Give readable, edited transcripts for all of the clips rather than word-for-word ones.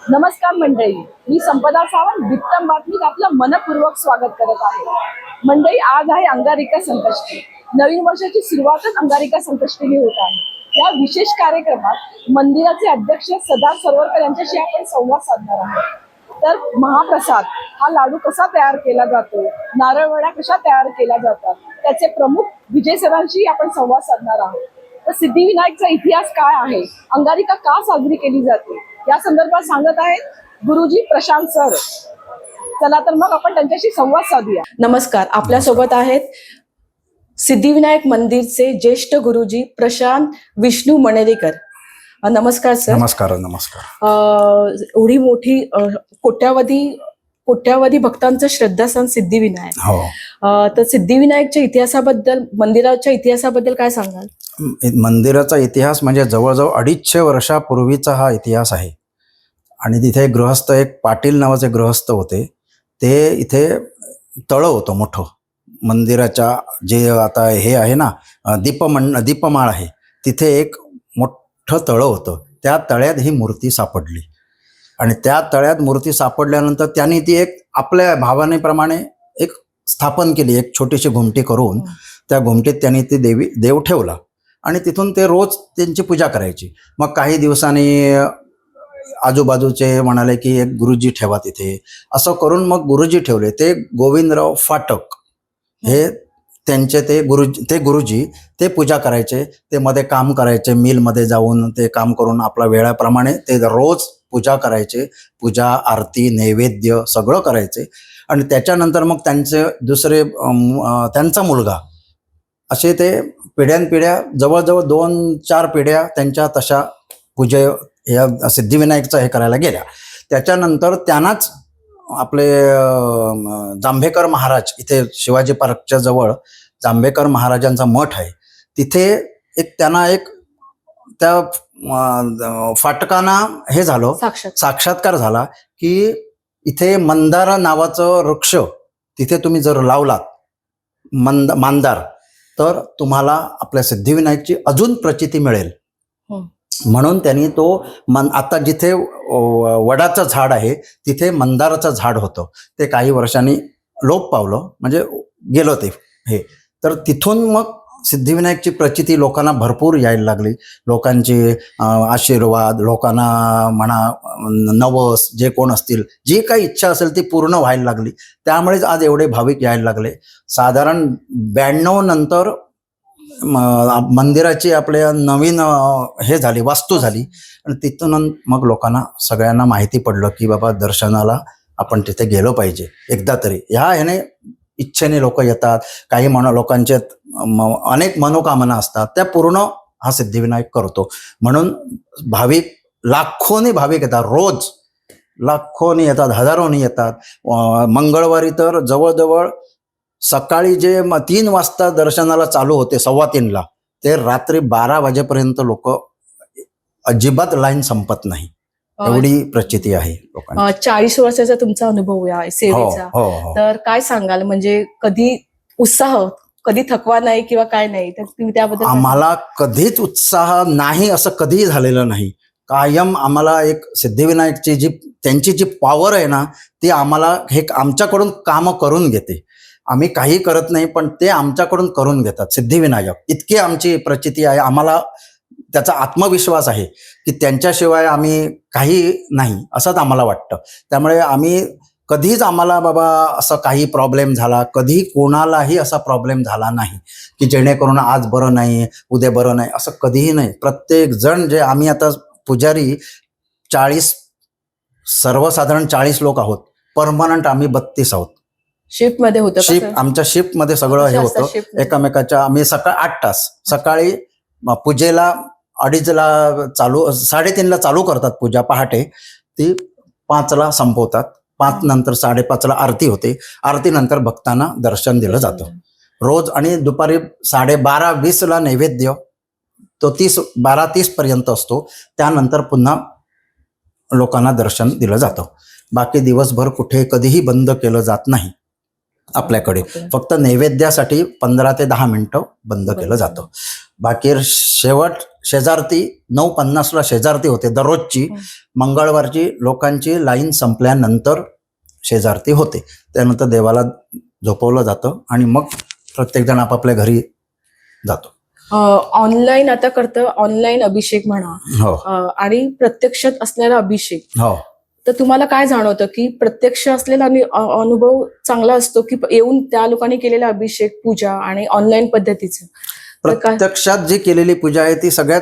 नमस्कार मंडळी, मी संपदा सावंत बित्तम बातमीत आपलं मनपूर्वक स्वागत करत आहे. मंडळी, आज आहे अंगारिका संकष्टी. नवीन वर्षाची सुरुवातच अंगारिका संकष्टीने होत आहे. या विशेष कार्यक्रमात मंदिराचे अध्यक्ष सदार सरवरकर यांच्याशी आपण संवाद साधणार आहोत. तर महाप्रसाद हा लाडू कसा तयार केला जातो, नारळवड्या कशा तयार केल्या जातात, त्याचे प्रमुख विजय सरांशी आपण संवाद साधणार आहोत. तर सिद्धिविनायकचा इतिहास काय आहे, अंगारिका का साजरी केली जाते, या संदर्भात सांगत आहेत गुरुजी प्रशांत सर. चला तर मग आपण त्यांच्याशी संवाद साधूया. नमस्कार, आपल्या सोबत आहेत सिद्धिविनायक मंदिरचे ज्येष्ठ गुरुजी प्रशांत विष्णू मणेरीकर. नमस्कार सर. नमस्कार. एवढी मोठी कोट्यावधी भक्तांचं श्रद्धास्थान सिद्धिविनायक. हो. तर सिद्धिविनायकच्या इतिहासाबद्दल, मंदिराच्या इतिहासाबद्दल काय सांगाल? मंदिराचा इतिहास म्हणजे जवळजवळ 250 वर्षापूर्वीचा हा इतिहास आहे. आणि तिथे गृहस्थ, एक पाटील नावाचे गृहस्थ होते. ते इथे तळं होतं मोठं मंदिराच्या, जे आता हे आहे ना दीपमाळ आहे, तिथे एक मोठं तळं होतं. त्या तळ्यात ही मूर्ती सापडली आणि त्या तळ्यात मूर्ती सापडल्यानंतर त्यांनी ती एक आपल्या भावनेप्रमाणे एक स्थापन केली, एक छोटीशी घुमटी करून. त्या घुमटीत त्यांनी ती देव ठेवला आणि तिथून ते रोज त्यांची पूजा करायची. मग काही दिवसांनी आजूबाजूचे म्हणाले की एक गुरुजी ठेवा तिथे. असं करून मग गुरुजी ठेवले. ते गोविंदराव फाटक हे त्यांचे ते गुरुजी ते पूजा करायचे. ते मध्ये काम करायचे, मिलमध्ये जाऊन ते काम करून आपल्या वेळाप्रमाणे ते रोज पूजा करायचे. पूजा, आरती, नैवेद्य सगळं करायचे. आणि त्याच्यानंतर मग त्यांचे त्यांचा मुलगा, असे ते पिढ्यानपिढ्या जवळजवळ 2-4 पिढ्या त्यांच्या तशा पूजे या सिद्धिविनायकचं हे करायला गेल्या. त्याच्यानंतर त्यांनाच आपले जांभेकर महाराज, इथे शिवाजी पार्कच्या जवळ जांभेकर महाराजांचा मठ आहे, तिथे त्यांना त्या फाटकांना हे झालं, साक्षात्कार झाला की इथे मंदार नावाचं वृक्ष तिथे तुम्ही जर लावलात मांदार, तर तुम्हाला आपल्या सिद्धिविनायकची अजून प्रचिती मिळेल. म्हणून त्यांनी तो आता जिथे वडाचं झाड आहे तिथे मंदाराचं झाड होतं. ते काही वर्षांनी लोप पावलं, म्हणजे गेलं ते हे. तर तिथून मग सिद्धिविनायकची प्रचिती लोकांना भरपूर यायला लागली. लोकांचे आशीर्वाद, लोकांना म्हणा नवस, जे कोण असतील, जी काही इच्छा असेल ती पूर्ण व्हायला लागली. त्यामुळेच आज एवढे भाविक यायला लागले. साधारण 92 नंतर मंदिराची आपल्या नवीन हे झाली, वास्तू झाली. आणि तिथून मग लोकांना सगळ्यांना माहिती पडलं की बाबा दर्शनाला आपण तिथे गेलो पाहिजे एकदा तरी. ह्याने इच्छेने लोक येतात. काही लोकांचे अनेक मनोकामना असतात, त्या पूर्ण हा सिद्धिविनायक करतो. म्हणून लाखोनी भाविक येतात, रोज लाखोनी येतात, हजारोनी येतात. मंगळवारी तर जवळजवळ सकाळी जे 3 वाजता दर्शनाला चालू होते, 3:15ला, ते रात्री 12 वाजेपर्यंत लोक अजिबात लाईन संपत नाही, एवढी प्रचिती आहे लोकांना. 40 वर्षाचा तुमचा अनुभव आहे सेवेचा. तर काय सांगाल, म्हणजे कधी उत्साह, कधी थकवा नाही किंवा काय नाही, तर तुम्ही त्याबद्दल? आम्हाला कधीच उत्साह नाही असं कधीही झालेलं नाही. कायम आम्हाला एक सिद्धिविनायकची त्यांची जी पॉवर आहे ना, ती आम्हाला हे आमच्याकडून कामं करून घेते. आम्ही काही करत नाही, पण ते आमच्याकडून करून घेतात. सिद्धिविनायक इतकी आमची प्रचिती आहे, आम्हाला त्याचा आत्मविश्वास आहे की त्यांच्याशिवाय आम्ही काही नाही असंच आम्हाला वाटतं. त्यामुळे आम्हाला बाबा असं काही प्रॉब्लेम झाला, कधी कोणालाही असा प्रॉब्लेम झाला नाही की जेणेकरून आज बरं नाही, उद्या बरं नाही, असं कधीही नाही. प्रत्येक जण, जे आम्ही आता पुजारी 40, सर्वसाधारण 40 लोक आहोत. परमनंट आम्ही 32 आहोत. शिफ्टमध्ये होतं, आमच्या शिफ्टमध्ये सगळं हे होतं एकमेकाच्या. आम्ही सकाळी 8 तास, सकाळी पूजेला 2:30ला 3:30ला चालू करतात पूजा पहाटे, ती 5ला संपवतात. 5 नंतर 5:30ला आरती होते. आरतीनंतर भक्तांना दर्शन दिलं जातं रोज. आणि दुपारी 12:20ला नैवेद्य, तो 12:30 पर्यंत असतो. त्यानंतर पुन्हा लोकांना दर्शन दिलं जातं. बाकी दिवसभर कुठे कधीही बंद केलं जात नाही आपल्याकडे. फक्त नैवेद्यासाठी 15 ते 10 मिनिटं बंद केलं जातं. बाकी शेवट शेजारती 9:50ला शेजारती होते दररोजची. मंगळवारची लोकांची लाईन संपल्यानंतर शेजारती होते. त्यानंतर देवाला झोपवलं जातं आणि मग प्रत्येकजण आपापल्या घरी जातो. ऑनलाईन आता करतं, ऑनलाईन अभिषेक म्हणा हो आणि प्रत्यक्षात असलेला अभिषेक, हो. तर तुम्हाला काय जाणवतं की प्रत्यक्ष असलेला अनुभव चांगला असतो की येऊन त्या लोकांनी केलेला अभिषेक पूजा आणि ऑनलाईन पद्धतीचं? तर काय प्रत्यक्षात जी केलेली पूजा आहे ती सगळ्यात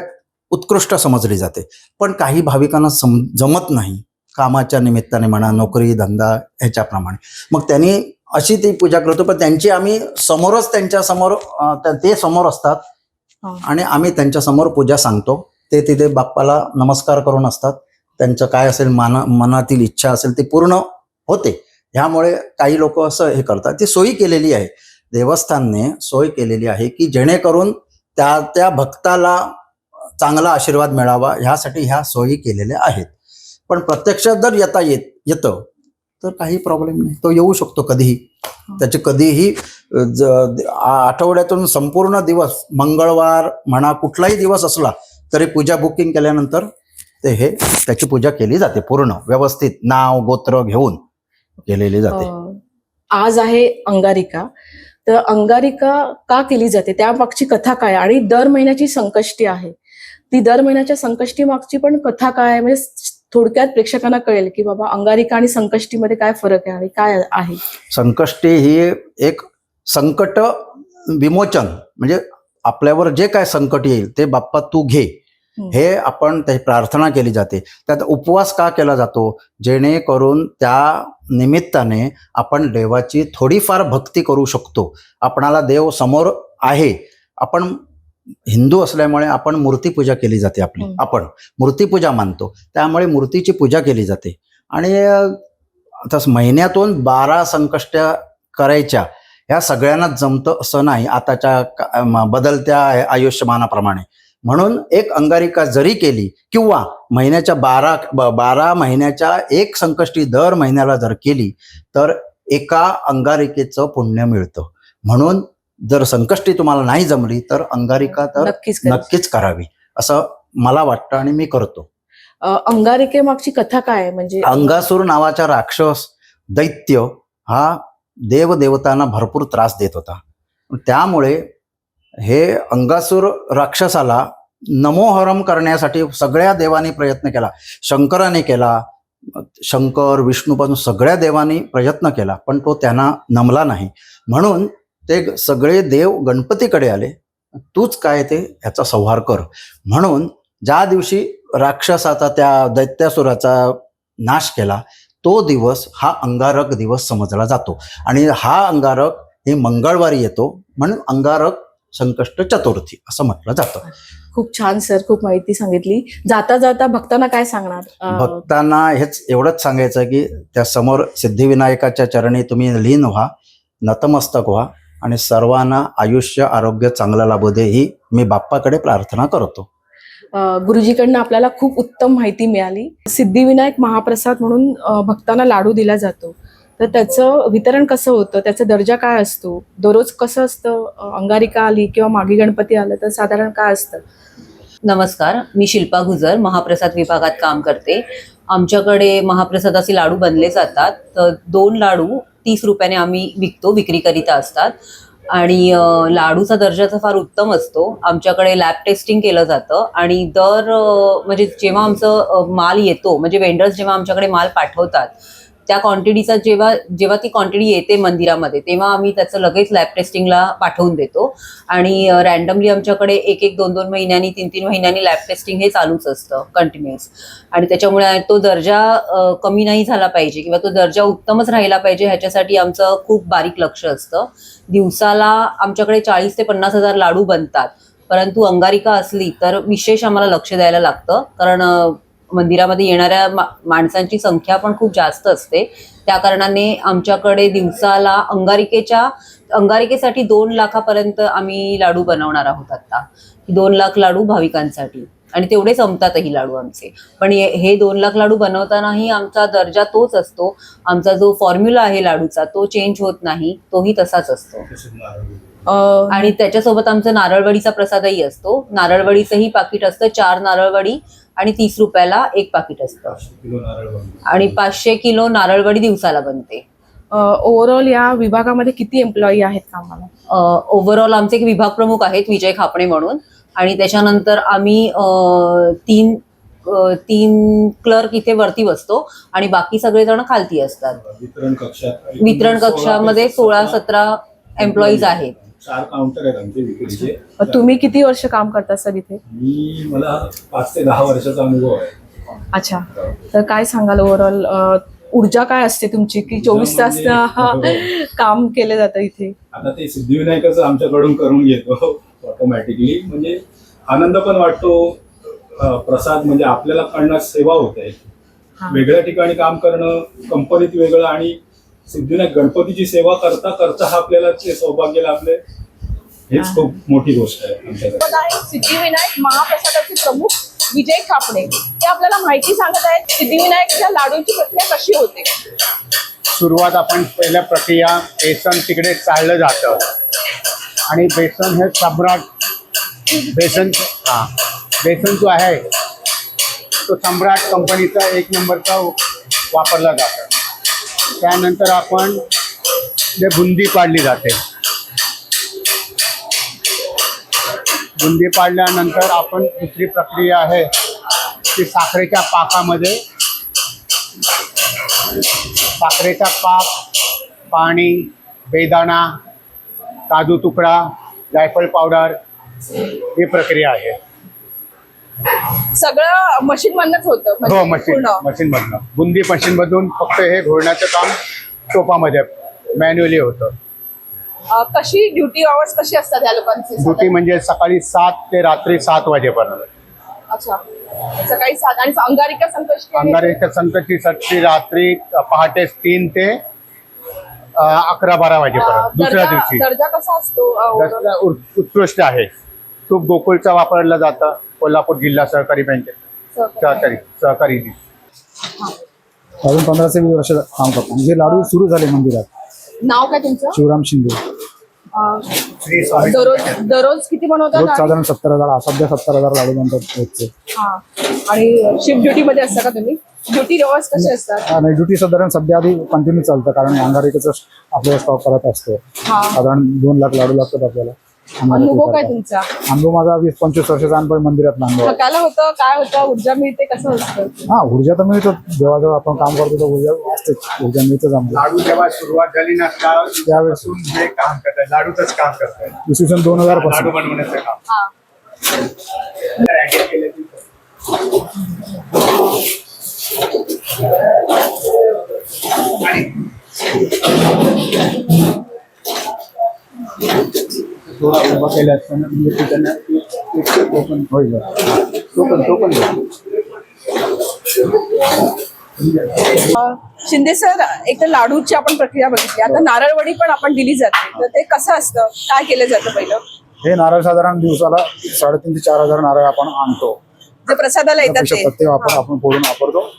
उत्कृष्ट समजली जाते. पण काही भाविकांना जमत नाही, कामाच्या निमित्ताने म्हणा, नोकरी धंदा ह्याच्याप्रमाणे. मग त्यांनी अशी ती पूजा करतो, पण त्यांची आम्ही समोरच त्यांच्या समोर ते समोर असतात आणि आम्ही त्यांच्या समोर पूजा सांगतो. ते तिथे बाप्पाला नमस्कार करून असतात. त्यांचं काय असेल मनातील इच्छा असेल ती पूर्ण होते. ह्यामुळे काही लोक असं हे करतात. ती सोयी केलेली आहे, देवस्थानने सोय केलेली आहे की जेणेकरून त्या भक्ताला चांगला आशीर्वाद मिळावा, ह्यासाठी ह्या सोयी केलेल्या आहेत. पण प्रत्यक्षात जर येतं तर काही प्रॉब्लेम नाही, तो येऊ शकतो कधीही. त्याचे कधीही आठवड्यातून संपूर्ण दिवस, मंगळवार म्हणा कुठलाही दिवस असला तरी पूजा बुकिंग केल्यानंतर त्याची पूजा केली जाते, पूर्ण व्यवस्थित नाव गोत्र घेऊन केलेली जाते. आज आहे अंगारिका, तर अंगारिका का केली जाते, त्या मागची कथा काय? आणि दर महिन्याची संकष्टी आहे, ती दर महिन्याच्या संकष्टी मागची पण कथा काय, म्हणजे थोडक्यात प्रेक्षकांना कळेल की बाबा अंगारिका आणि संकष्टीमध्ये काय फरक आहे आणि काय आहे. संकष्टी ही एक संकट विमोचन, म्हणजे आपल्यावर जे काय संकट येईल ते बाप्पा तू घे, हे आपण त्याची प्रार्थना केली जाते. त्यात उपवास का केला जातो? जेणेकरून त्या निमित्ताने आपण देवाची थोडीफार भक्ती करू शकतो. आपणाला देव समोर आहे. आपण हिंदू असल्यामुळे आपण मूर्तीपूजा केली जाते आपली, आपण मूर्तीपूजा मानतो, त्यामुळे मूर्तीची पूजा केली जाते. आणि आता महिन्यातून 12 संकष्ट्या करायच्या ह्या सगळ्यांनाच जमतं असं नाही आताच्या बदलत्या आयुष्यमानाप्रमाणे. म्हणून एक अंगारिका जरी केली किंवा महिन्याच्या 12 महिन्याच्या एक संकष्टी दर महिन्याला जर केली तर एका अंगारिकेचं पुण्य मिळतं. म्हणून जर संकष्टी तुम्हाला नाही जमली तर अंगारिका तर नक्कीच करावी असं मला वाटतं आणि मी करतो. अंगारिकेमागची कथा काय आहे? म्हणजे अंगासूर नावाचा राक्षस दैत्य हा देवदेवतांना भरपूर त्रास देत होता. त्यामुळे हे अंगासूर राक्षसाला नमोहरम करण्यासाठी सगळ्या देवांनी प्रयत्न केला. शंकराने केला, शंकर विष्णूपासून सगळ्या देवांनी प्रयत्न केला, पण तो त्यांना नमला नाही. म्हणून ते सगळे देव गणपतीकडे आले, तूच काय ते ह्याचा संहार कर. म्हणून ज्या दिवशी राक्षसाचा त्या दैत्यासुराचा नाश केला तो दिवस हा अंगारक दिवस समजला जातो. आणि हा अंगारक हे मंगळवारी येतो, म्हणून अंगारक संकष्ट चतुर्थी असं म्हटलं जातं. खूप छान सर, खूप माहिती सांगितली. जाता जाता भक्तांना काय सांगणार? भक्तांना हेच एवढंच सांगायचं की त्या समोर सिद्धिविनायकाच्या चरणी तुम्ही लीन व्हा, नतमस्तक व्हा आणि सर्वांना आयुष्य आरोग्य चांगलं लाभू दे ही मी बाप्पाकडे प्रार्थना करतो. गुरुजीकडनं आपल्याला खूप उत्तम माहिती मिळाली. सिद्धिविनायक महाप्रसाद म्हणून भक्तांना लाडू दिला जातो, तर त्याचं वितरण कसं होतं, त्याचा दर्जा काय असतो, दररोज कसं असतं, अंगारिका आली किंवा मागी गणपती आलं तर साधारण काय असतं? नमस्कार, मी शिल्पा गुजर महाप्रसाद विभागात काम करते. आमच्याकडे महाप्रसादाचे लाडू बनले जातात. तर 2 लाडू 30 रुपयाने आम्ही विकतो, विक्रीकरिता असतात. आणि लाडूचा दर्जाचा फार उत्तम असतो. आमच्याकडे लॅब टेस्टिंग केलं जातं आणि म्हणजे जेव्हा आमचं माल येतो, म्हणजे वेंडर्स जेव्हा आमच्याकडे माल पाठवतात त्या क्वांटिटीचा जेव्हा ती क्वांटिटी येते मंदिरामध्ये तेव्हा आम्ही त्याचं लगेच लॅब टेस्टिंगला पाठवून देतो. आणि रॅन्डमली आमच्याकडे 1-2 महिन्यांनी 3-3 महिन्यांनी लॅब टेस्टिंग हे चालूच असतं कंटिन्युअस. आणि त्याच्यामुळे तो दर्जा कमी नाही झाला पाहिजे किंवा तो दर्जा उत्तमच राहिला पाहिजे ह्याच्यासाठी आमचं खूप बारीक लक्ष असतं. दिवसाला आमच्याकडे 40,000 ते 50,000 लाडू बनतात, परंतु अंगारिका असली तर विशेष आम्हाला लक्ष द्यायला लागतं, कारण मंदिरामध्ये येणाऱ्या माणसांची संख्या पण खूप जास्त असते. त्या कारणाने आमच्याकडे दिवसाला अंगारिकेसाठी 2 लाखापर्यंत आम्ही लाडू बनवणार आहोत आता. 2 लाख लाडू भाविकांसाठी, आणि तेवढे संपतातही लाडू आमचे. पण हे 2 लाख लाडू बनवतानाही आमचा दर्जा तोच असतो. आमचा जो फॉर्म्युला आहे लाडूचा तो चेंज होत नाही, तोही तसाच असतो. आणि त्याच्यासोबत आमचं नारळवडीचा प्रसादही असतो. नारळवडीचंही पाकिट असतं, 4 नारळवडी आणि 30 रुपयाला एक पाकिट असतं. आणि 500 किलो नारळवडी दिवसाला बनते. ओव्हरऑल या विभागामध्ये किती एम्प्लॉई आहेत कामाला? ओव्हरऑल आमचे एक विभाग प्रमुख आहेत विजय खापणे म्हणून, आणि त्याच्यानंतर आम्ही तीन क्लर्क इथे वरती बसतो आणि बाकी सगळेजण खालती असतात. वितरण कक्षामध्ये 16-17 एम्प्लॉईज आहेत. 4 काउंटर आहेत आमचे विक्रीचे. तुम्ही किती वर्ष काम करता सर इथे? मला 5 ते 10 वर्षाचा अनुभव आहे. अच्छा, तर काय सांगाल ओव्हरऑल ऊर्जा काय असते तुमची की 24 तास काम केलं जातं इथे? आता ते सिद्धिविनायकाचं आमच्याकडून करून घेतो ऑटोमॅटिकली, म्हणजे आनंद पण वाटतो. प्रसाद म्हणजे आपल्याला करणं सेवा होते. वेगळ्या ठिकाणी काम करणं, कंपनीत वेगळं, आणि सिद्धिविनायक गणपतीची सेवा करता करता आपल्याला ते सौभाग्य लाभले, हेच खूप मोठी गोष्ट आहे आमच्याकडे. सिद्धिविनायक महाप्रसादाचे प्रमुख विजय खापणे ते आपल्याला माहिती सांगत आहेत. सिद्धिविनायकच्या लाडूची प्रक्रिया कशी होते? सुरुवात आपण पहिल्या प्रक्रिया, बेसन तिकडे चाललं जातं आणि बेसन हे सम्राट बेसन जो आहे तो सम्राट कंपनीचा 1 नंबरचा वापरला जातो. त्यानंतर आपण जे बुंदी पाडली जाते. बुंदी पाडल्यानंतर आपण दुसरी प्रक्रिया आहे ती साखरेच्या पाकामध्ये, साखरेचा पाक, पाणी, बेदाणा, काजू तुकडा, जायफळ पावडर ही प्रक्रिया आहे. सगळं मशीन मधनच होतं? हो, मशीन मधनं. बुंदी मशीन मधून फक्त हे घोळण्याचं काम टोपामध्ये मॅन्युअली होतं. कशी ड्युटी आवर्स कशी असतात या लोकांची? ड्युटी म्हणजे सकाळी 7 ते रात्री 7 वाजेपर्यंत. अच्छा, सकाळी 7. आणि अंगारिका संकष्टी? अंगारिका संकष्टीसाठी रात्री पहाटे 3 ते 11-12 वाजेपर्यंत. दुसऱ्या दिवशी दर्जा कसा असतो? दर्जा उत्कृष्ट आहे. तूप गोकुळचा वापरला जातं. कोल्हापूर जिल्हा सहकारी बँकेत सहकारी अजून 15 ते 20 वर्ष काम करतो. म्हणजे लाडू सुरू झाले मंदिरात. नाव काय तुमचं? शिवराम शिंदे. दररोज किती बनवतात? रोज साधारण 70,000, सध्या 70,000 लाडू बनतात रोजचे. आणि शिफ्ट ड्युटी मध्ये असता का तुम्ही? ड्युटी रोज कसे असतात? नाही, ड्युटी साधारण सध्या आधी कंटिन्यू चालतं, कारण अंगारिकेचं आपल्याला स्टॉक करत असतो. साधारण 2 लाख लाडू लागतात आपल्याला. अनुभव काय तुमचा? अनुभव माझा 20-25 वर्षाचा अनुभव मंदिरात अनुभव. थकायला होतं? काय होतं? ऊर्जा मिळते? कसं असतं? ऊर्जा तर मिळतो. जेव्हा आपण काम करतो तर ऊर्जा असतेच, ऊर्जा मिळतेच आम्हाला. लाडू जेव्हा सुरुवात झाली ना त्यावेळेसून हे काम करतात, लाडूचंच काम करतात. इसवी सन 2000 लाडू पासून. बनवण्याचं काम. थोडा उभा केला असताना म्हणजे त्यांना होईल. तो पण शिंदे सर, एक तर लाडूची आपण प्रक्रिया बघितली, आता नारळवडी पण आपण दिली जाते, तर ते कसं असतं? काय केलं जातं पहिलं? हे नारळ साधारण दिवसाला 3,500 ते 4,000 नारळ आपण आणतो. जे प्रसादाला येतात ते? प्रत्येक आपण फोडून वापरतो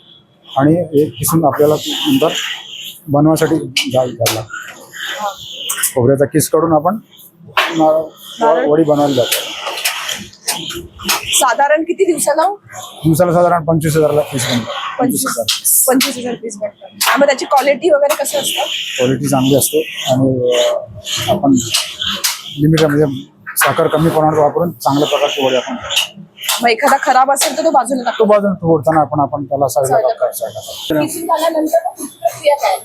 आणि एक किसून आपल्याला नंतर बनवासाठी घालला. खोबऱ्याचा किस काढून आपण वडी बनवायला जातो. साधारण किती दिवसाला? दिवसाला साधारण 25,000 पीस बनतात. 25,000 पीस बनतात. मग त्याची क्वालिटी वगैरे कसं असतं? क्वालिटी चांगली असते आणि आपण लिमिट म्हणजे साखर कमी प्रमाणात वापरून चांगल्या प्रकारची वडी आपण. मग एखादा खराब असेल तर तो बाजूला टाकतो? तो बाजून फोडताना आपण त्याला साईडला टाकायचा. किसून झाल्यानंतर प्रक्रिया काय?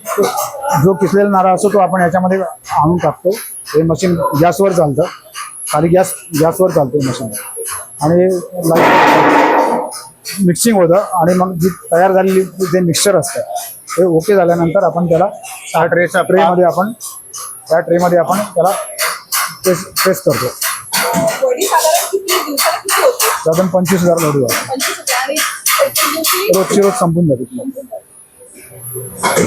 जो किसलेला नारळ असतो तो आपण याच्यामध्ये आणून टाकतो. हे मशीन गॅसवर चालतं, खाली गॅसवर चालतं मशीन, आणि मिक्सिंग होतं. आणि मग जी तयार झालेली जे मिक्सचर असतं ते ओके झाल्यानंतर आपण त्याला ट्रेमध्ये आपण त्याला प्रेस करतो. वडी साधारण किती दिवसाला किती होते? साधारण 25,000 लाडू आहे. 25,000. आणि प्रत्येक दिवशी रोजची रोज संपून जाते.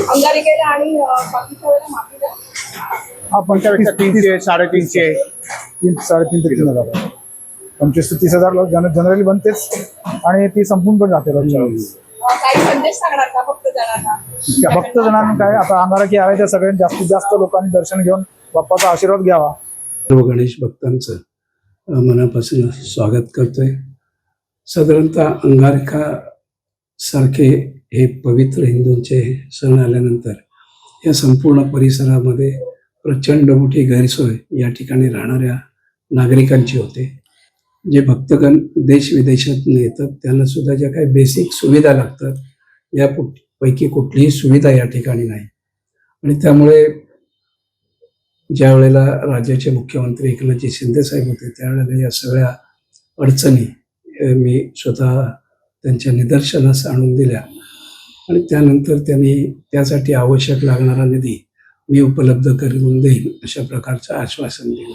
अंगारिकेला आणि बाकीच्या वेळेला मातीला? आपण 300, 350, 3,500 ते 3,000. 25,000 ते 30,000 जनरली बनतेच, आणि ती संपून पण जाते रोजच्या रोज. काही संदेश सांगणार का फक्त जणांना? भक्त जणांना काय, आता अंगारकी आहे तर सगळ्यांनी जास्तीत जास्त लोकांनी दर्शन घेऊन बाप्पाचा आशीर्वाद घ्यावा. सर्व गणेश भक्तांचं मनापासून स्वागत करतोय. साधारणतः अंगारका सारखे हे पवित्र हिंदूंचे सण आल्यानंतर या संपूर्ण परिसरामध्ये प्रचंड मोठी गैरसोय या ठिकाणी राहणाऱ्या नागरिकांची होते. जे भक्तगण देश विदेशातून येतात त्यांना सुद्धा ज्या काही बेसिक सुविधा लागतात या पैकी कुठलीही सुविधा या ठिकाणी नाही. आणि त्यामुळे ज्या वेळेला राज्याचे मुख्यमंत्री एकनाथजी शिंदे साहेब होते त्यावेळेला या सगळ्या अडचणी मी स्वतः त्यांच्या निदर्शनास आणून दिल्या आणि त्यानंतर त्यांनी त्यासाठी आवश्यक लागणारा निधी मी उपलब्ध करून देईन अशा प्रकारचं आश्वासन दिलं.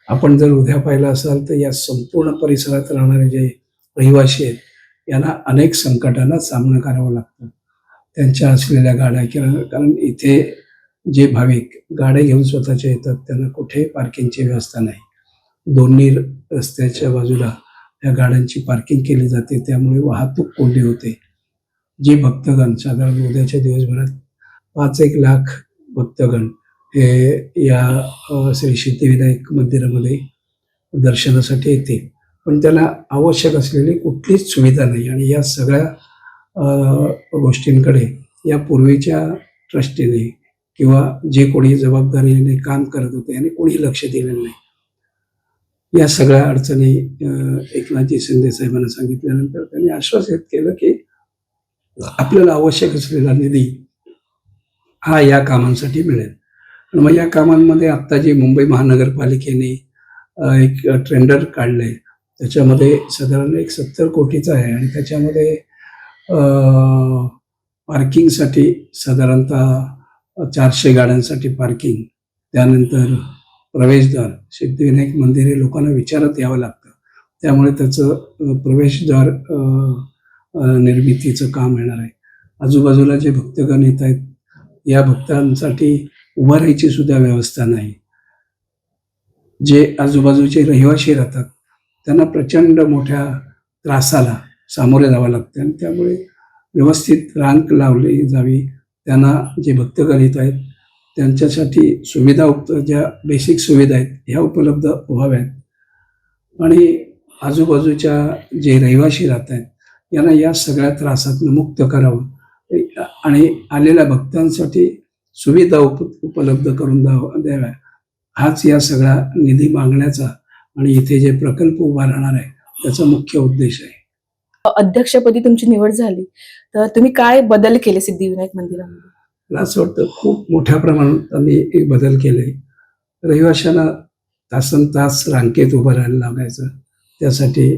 आपण जर उद्या पाहिलं असाल तर या संपूर्ण परिसरात राहणारे जे रहिवासी आहेत यांना अनेक संकटांना सामना करावा लागतो. त्यांच्या असलेल्या गाड्या कारण इथे जे भाविक गाड्या घेऊन स्वतःच्या येतात त्यांना कुठेही पार्किंगची व्यवस्था नाही. दोन्ही रस्त्याच्या बाजूला या गाड्यांची पार्किंग केली जाते, त्यामुळे वाहतूक कोंडी होते. जे भक्तगण साधारण उद्याच्या दिवसभरात 5-1 लाख भक्तगण हे या श्री सिद्धिविनायक मंदिरामध्ये दर्शनासाठी येतील, पण त्यांना आवश्यक असलेली कुठलीच सुविधा नाही. आणि या सगळ्या गोष्टींकडे या पूर्वीच्या ट्रस्टीने किंवा जे कोणी जबाबदारीने काम करत होते यांनी कोणी लक्ष दिलेलं नाही. या सगळ्या अडचणी एकनाथजी शिंदे साहेबांना सांगितल्यानंतर त्यांनी आश्वासित केलं की आपल्याला आवश्यक असलेला निधी हा या कामांसाठी मिळेल. आणि मग या कामांमध्ये आत्ता जे मुंबई महानगरपालिकेने एक टेंडर काढलंय त्याच्यामध्ये साधारण 70 कोटीचा आहे आणि त्याच्यामध्ये पार्किंगसाठी साधारणतः 400 गाड्यांसाठी पार्किंग, त्यानंतर प्रवेशद्वार. सिद्धिविनायक मंदिर हे लोकांना विचारत यावं लागतं, त्यामुळे त्याचं प्रवेशद्वार निर्मितीचं काम येणार आहे. आजूबाजूला जे भक्तगण येत आहेत या भक्तांसाठी उभा राहायची सुद्धा व्यवस्था नाही. जे आजूबाजूचे रहिवासी राहतात त्यांना प्रचंड मोठ्या त्रासाला सामोरे जावं लागतं आणि त्यामुळे व्यवस्थित रांग लावली जावी. त्यांना जे भक्तगण येत आहेत त्यांच्यासाठी सुविधा ज्या बेसिक सुविधा आहेत ह्या उपलब्ध व्हाव्यात आणि आजूबाजूच्या जे रहिवासी राहत आहेत यांना या सगळ्या त्रासातून मुक्त करावं आणि आलेल्या भक्तांसाठी सुविधा उपलब्ध करून द्याव्या, हाच या सगळ्या निधी मागण्याचा आणि इथे जे प्रकल्प उभा राहणार आहे त्याचा मुख्य उद्देश आहे. अध्यक्षपदी तुमची निवड झाली तर तुम्ही काय बदल केले सिद्धिविनायक मंदिरामध्ये? मला असं वाटतं खूप मोठ्या प्रमाणात आम्ही एक बदल केले. रहिवाशांना तासन तास रांगेत उभं राहायला लागायचं, त्यासाठी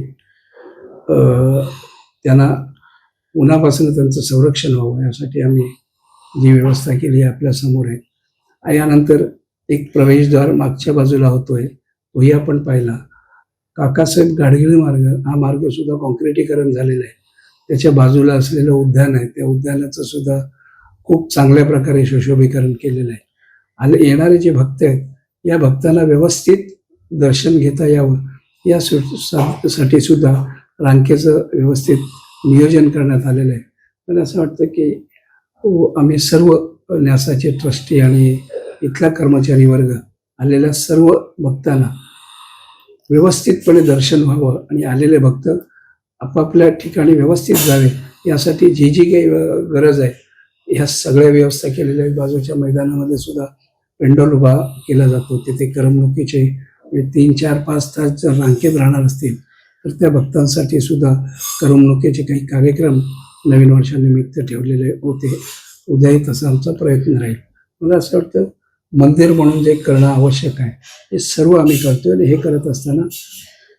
त्यांना उन्हापासून त्यांचं संरक्षण व्हावं यासाठी आम्ही जी व्यवस्था केली आहे आपल्या समोर आहे. यानंतर एक प्रवेशद्वार मागच्या बाजूला होतोय तोही आपण पाहिला. काकासाहेब गाडगिळ मार्ग हा मार्ग सुद्धा कॉन्क्रिटीकरण झालेला आहे. त्याच्या बाजूला असलेलं उद्यान आहे त्या उद्यानाचं सुद्धा खूप चांगल्या प्रकारे सुशोभीकरण केलेलं आहे. येणारे जे भक्त आहेत या भक्तांना व्यवस्थित दर्शन घेता यावं यासाठी सुद्धा रांगेचं व्यवस्थित नियोजन करण्यात आलेलं आहे. मला असं वाटतं की आम्ही सर्व न्यासाचे ट्रस्टी आणि इथला कर्मचारी वर्ग आलेल्या सर्व भक्तांना व्यवस्थितपणे दर्शन व्हावं आणि आलेले भक्त आपापल्या ठिकाणी व्यवस्थित जावे यासाठी जी जी काही गरज आहे ह्या सगळ्या व्यवस्था केलेल्या आहेत. बाजूच्या मैदानामध्ये सुद्धा पेंडॉल उभा केला जातो. तिथे करमणुकीचे 3, 4, 5 तास जर रांगेत राहणार असतील तर त्या भक्तांसाठी सुद्धा करमणुकीचे काही कार्यक्रम नवीन वर्षानिमित्त ठेवलेले होते. उद्याही तसा आमचा प्रयत्न राहील. मला असं वाटतं मंदिर म्हणून जे करणं आवश्यक आहे हे सर्व आम्ही करतो आणि हे करत असताना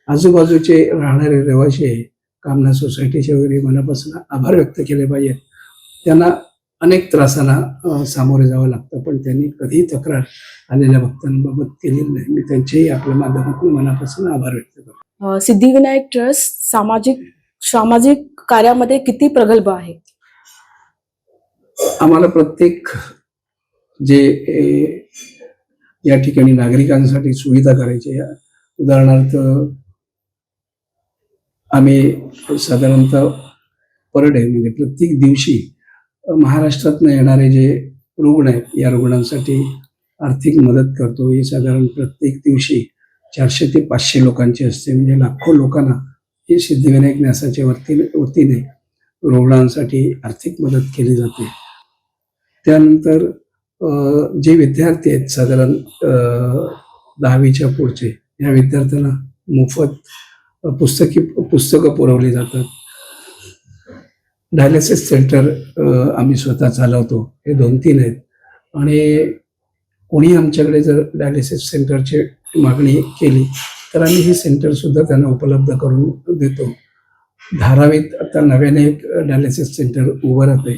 आजूबाजूचे राहणारे रहिवासी आहे कामना सोसायटीचे वगैरे मनापासून आभार व्यक्त केले पाहिजेत. त्यांना अनेक त्रासांना सामोरे जावं लागतं पण त्यांनी कधीही तक्रार आलेल्या भक्तांबाबत केलेली नाही. मी त्यांचेही आपल्या माध्यमातून मनापासून आभार व्यक्त करतो. सिद्धिविनायक ट्रस्ट सामाजिक कार्यामध्ये किती प्रगल्भ आहे? आम्हाला प्रत्येक जे या ठिकाणी नागरिकांसाठी सुविधा करायची आहे, उदाहरणार्थ आम्ही साधारणतः पर डे म्हणजे प्रत्येक दिवशी महाराष्ट्रातनं येणारे जे रुग्ण आहेत या रुग्णांसाठी आर्थिक मदत करतो. ही साधारण प्रत्येक दिवशी 400 ते 500 लोकांची असते, म्हणजे लाखो लोकांना ही सिद्धिविनायक न्यासाच्या वतीने रुग्णांसाठी आर्थिक मदत केली जाते. त्यानंतर जे विद्यार्थी आहेत साधारण 10वीच्या पुढचे, या विद्यार्थ्यांना मोफत पुस्तकं पुरवली जातात. डायलिसिस सेंटर आम्ही स्वतः चालवतो. हे 2-3 आहेत. आणि कोणी आमच्याकडे जर डायलिसिस सेंटरची मागणी केली तर आम्ही ही सेंटरसुद्धा त्यांना उपलब्ध करून देतो. धारावीत आता नव्याने एक डायलिसिस सेंटर उभं राहते.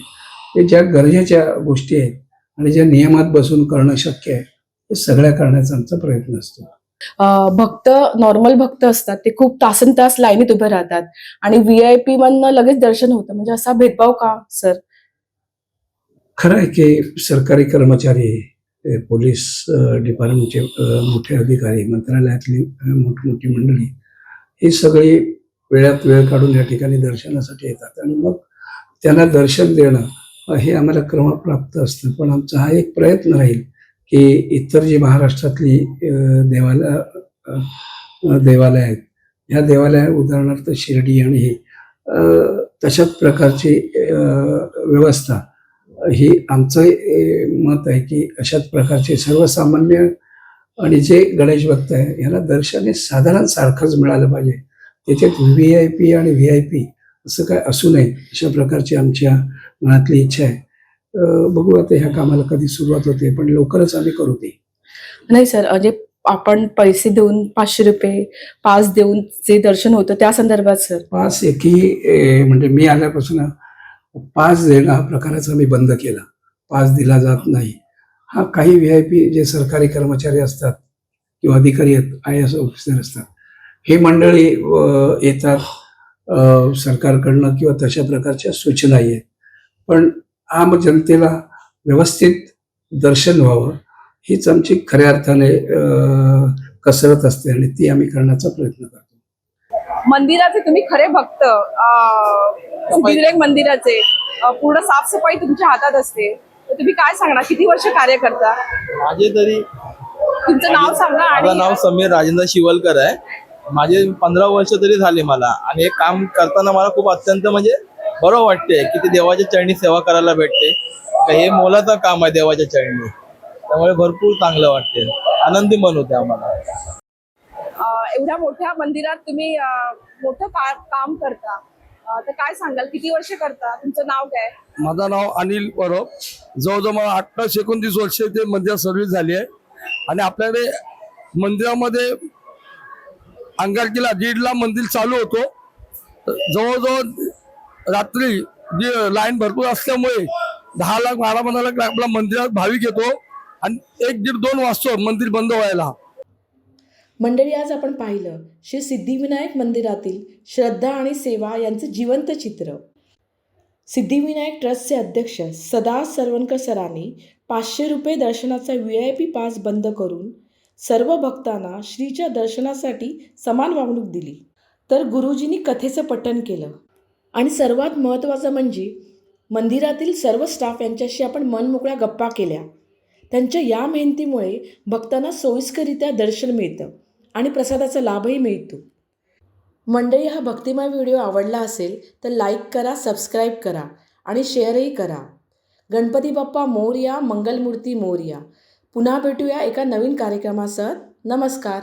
हे ज्या गरजेच्या गोष्टी आहेत आणि ज्या नियमात बसून करणं शक्य आहे, हे सगळ्या करण्याचा आमचा प्रयत्न असतो. भक्त, नॉर्मल भक्त असतात ते खूप तासनतास लाईनीत उभे राहतात आणि VIP मधनं लगेच दर्शन होतं, म्हणजे असा भेदभाव का सर? खरं आहे की सरकारी कर्मचारी, पोलीस डिपार्टमेंटचे मोठे अधिकारी, मंत्रालयातली मोठी मंडळी, ही सगळी वेळात वेळ काढून या ठिकाणी दर्शनासाठी येतात आणि मग त्यांना दर्शन देणं हे आम्हाला क्रमप्राप्त असतं. पण आमचा हा एक प्रयत्न राहील की इतर जी महाराष्ट्रातली देवालय आहेत, ह्या देवालय उदाहरणार्थ शिर्डी आणि हे तशाच प्रकारची व्यवस्था, ही आमचं मत आहे की अशाच प्रकारचे सर्वसामान्य आणि जे गणेश भक्त आहे याला दर्शन हे साधारण सारखंच मिळालं पाहिजे. त्याच्यात VIP आणि VIP असं काय असू नये, अशा प्रकारची आमच्या मनातली इच्छा आहे. बघू आता ह्या कामाला कधी सुरुवात होते, पण लवकरच आम्ही करू ते. नाही सर, म्हणजे आपण पैसे देऊन 500 रुपये पास देऊन जे दर्शन होतं त्या संदर्भात सर. पास म्हणजे मी आल्यापासून पास देणं हा प्रकारच आम्ही बंद केला. पास दिला जात नाही. हा काही VIP जे सरकारी कर्मचारी असतात किंवा अधिकारी आहेत, IAS ऑफिसर असतात, हे मंडळी येतात सरकारकडनं किंवा तशा प्रकारच्या सूचना आहेत. पण आम जनतेला व्यवस्थित दर्शन व्हावं हीच आमची खऱ्या अर्थाने कसरत असते आणि ती आम्ही करण्याचा प्रयत्न करतो. मंदिराचे तुम्ही खरे भक्त, सिद्धिविनायक मंदिराचे पूर्ण साफसफाई तुमच्या हातात असते, तर तुम्ही काय सांगणार, किती वर्ष कार्य करता? माझे तरी तुमचं नाव सांगा. माझं आणि नाव समीर राजेंद्र शिवलकर आहे. माझे 15 वर्ष तरी झाले मला, आणि हे काम करताना मला खूप अत्यंत म्हणजे बरं वाटते की ते देवाच्या चरणी सेवा करायला भेटते. हे मोलाचं काम आहे देवाच्या चरणी, त्यामुळे भरपूर चांगलं वाटते, आनंदी मन होते आम्हाला. एवढ्या मोठ्या मंदिरात तुम्ही मोठं काम करता, तर काय सांगाल, किती वर्ष करता? तुमचं नाव काय? माझं नाव अनिल परब. जवळजवळ मला 28-29 वर्ष ते मंदिरात सर्व्हिस झाली आहे. आणि आपल्याकडे मंदिरामध्ये अंगारकीला 1:30ला मंदिर चालू होतो. जवळजवळ रात्री जी लाईन भरपूर असल्यामुळे 10 लाख 12-15 लाख आपल्या मंदिरात भाविक येतो आणि 1-1.5-2 वाजतो मंदिर बंद व्हायला. मंडळी, आज आपण पाहिलं श्री सिद्धिविनायक मंदिरातील श्रद्धा आणि सेवा यांचं जिवंत चित्र. सिद्धिविनायक ट्रस्टचे अध्यक्ष सदा सरवणकर सरांनी 500 रुपये दर्शनाचा VIP पास बंद करून सर्व भक्तांना श्रीच्या दर्शनासाठी समान वागणूक दिली. तर गुरुजींनी कथेचं पठण केलं आणि सर्वात महत्त्वाचं म्हणजे मंदिरातील सर्व स्टाफ यांच्याशी आपण मनमोकळ्या गप्पा केल्या. त्यांच्या या मेहनतीमुळे भक्तांना सोयीस्करित्या दर्शन मिळतं आणि प्रसादाचा लाभही मिळतो. मंडळी, हा भक्तिमय व्हिडिओ आवडला असेल तर लाईक करा, सबस्क्राईब करा आणि शेअरही करा. गणपती बाप्पा मोरया, मंगलमूर्ती मोरया. पुन्हा भेटूया एका नवीन कार्यक्रमासह. नमस्कार.